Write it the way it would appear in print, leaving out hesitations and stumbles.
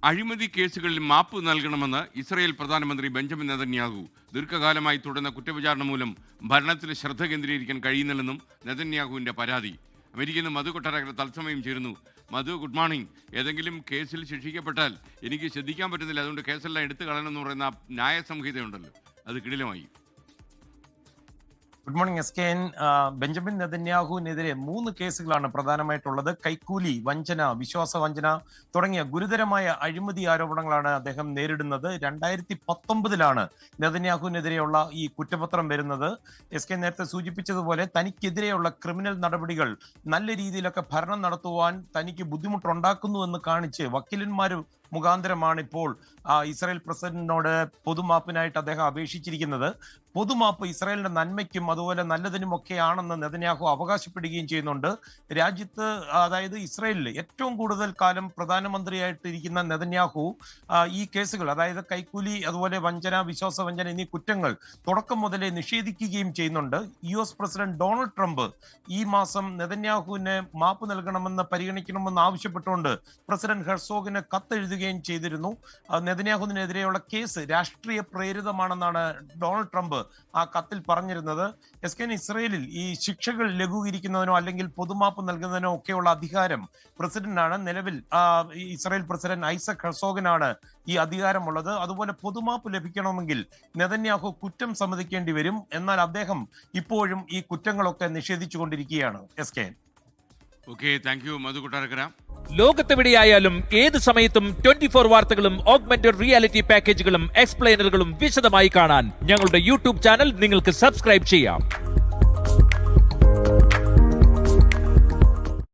അഴിമതി കേസുകളിൽ മാപ്പ് നൽകണമെന്ന് ഇസ്രായേൽ പ്രധാനമന്ത്രി ബെഞ്ചമിൻ നെതന്യാഹു. ദീർഘകാലമായി തുടർന്ന കുറ്റവിചാരണ മൂലം ഭരണത്തിൽ ശ്രദ്ധ കേന്ദ്രീകരിക്കാൻ കഴിയുന്നില്ലെന്നും നെതന്യാഹുവിൻ്റെ പരാതി. അമേരിക്കയിൽ നിന്ന് മധു കൊട്ടാരക്കര തത്സമയം ചേരുന്നു. മധു, ഗുഡ് മോർണിംഗ്. ഏതെങ്കിലും കേസിൽ ശിക്ഷിക്കപ്പെട്ടാൽ എനിക്ക് ശ്രദ്ധിക്കാൻ പറ്റുന്നില്ല, അതുകൊണ്ട് കേസെല്ലാം എടുത്തു കളയണമെന്ന് പറയുന്ന ന്യായ സംഹിതയുണ്ടല്ലോ, അത് കിടിലമായി. Good morning S K N. Benjamin നെതന്യാഹുവിനെതിരെ 3 കേസുകളാണ് പ്രധാനമായിട്ടുള്ളത്. കൈക്കൂലി, വഞ്ചന, വിശ്വാസവഞ്ചന തുടങ്ങിയ ഗുരുതരമായ അഴിമതി ആരോപണങ്ങളാണ് അദ്ദേഹം നേരിടുന്നത്. 2019 നെതന്യാഹുവിനെതിരെയുള്ള ഈ കുറ്റപത്രം വരുന്നത്. എസ് കെ നേരത്തെ സൂചിപ്പിച്ചതുപോലെ തനിക്കെതിരെയുള്ള ക്രിമിനൽ നടപടികൾ നല്ല രീതിയിലൊക്കെ ഭരണം നടത്തുവാൻ തനിക്ക് ബുദ്ധിമുട്ടുണ്ടാക്കുന്നു എന്ന് കാണിച്ച് വക്കീലന്മാർ മുഖാന്തരമാണ് ഇപ്പോൾ ഇസ്രായേൽ പ്രസിഡന്റിനോട് പൊതുമാപ്പിനായിട്ട് അദ്ദേഹം അപേക്ഷിച്ചിരിക്കുന്നത്. പൊതുമാപ്പ് ഇസ്രായേലിന്റെ നന്മയ്ക്കും അതുപോലെ നല്ലതിനുമൊക്കെ ആണെന്ന് നെതന്യാഹു അവകാശപ്പെടുകയും ചെയ്യുന്നുണ്ട്. രാജ്യത്ത്, അതായത് ഇസ്രായേലിൽ ഏറ്റവും കൂടുതൽ കാലം പ്രധാനമന്ത്രിയായിട്ടിരിക്കുന്ന നെതന്യാഹു ഈ കേസുകൾ, അതായത് കൈക്കൂലി, അതുപോലെ വഞ്ചന, വിശ്വാസവഞ്ചന എന്നീ കുറ്റങ്ങൾ തുടക്കം മുതലേ നിഷേധിക്കുകയും ചെയ്യുന്നുണ്ട്. US പ്രസിഡന്റ് ഡൊണാൾഡ് ട്രംപ് ഈ മാസം നെതന്യാഹുവിന് മാപ്പ് നൽകണമെന്ന് പരിഗണിക്കണമെന്ന് ആവശ്യപ്പെട്ടുകൊണ്ട് പ്രസിഡന്റ് ഹെർസോഗിന് കത്തെഴുതുകയും ചെയ്തിരുന്നു. നെതന്യാഹുവിനെതിരെയുള്ള കേസ് രാഷ്ട്രീയ പ്രേരിതമാണെന്നാണ് ഡൊണാൾഡ് ട്രംപ് ആ കത്തിൽ പറഞ്ഞിരുന്നത്. എസ് കെ, ഇസ്രയേലിൽ ഈ ശിക്ഷകൾ ലഘൂകരിക്കുന്നതിനോ അല്ലെങ്കിൽ പൊതുമാപ്പ് നൽകുന്നതിനോ ഒക്കെയുള്ള അധികാരം പ്രസിഡന്റാണ്. നിലവിൽ ഇസ്രായേൽ പ്രസിഡന്റ് ഐസക് ഹെർസോഗിനാണ് ഈ അധികാരമുള്ളത്. അതുപോലെ പൊതുമാപ്പ് ലഭിക്കണമെങ്കിൽ നെതന്യാഹു കുറ്റം സമ്മതിക്കേണ്ടി വരും. എന്നാൽ അദ്ദേഹം ഇപ്പോഴും ഈ കുറ്റങ്ങളൊക്കെ നിഷേധിച്ചുകൊണ്ടിരിക്കുകയാണ്. S K. Okay, thank you Madhu Kottarakkara. ലോകത്തെവിടെയായാലും ഏത് സമയത്തും 24 വാർത്തകളും ഓഗ്മെന്റഡ് റിയാലിറ്റി പാക്കേജുകളും എക്സ്പ്ലെയിനറുകളും വിശദമായി കാണാൻ ഞങ്ങളുടെ യൂട്യൂബ് ചാനൽ നിങ്ങൾക്ക് സബ്സ്ക്രൈബ് ചെയ്യാം.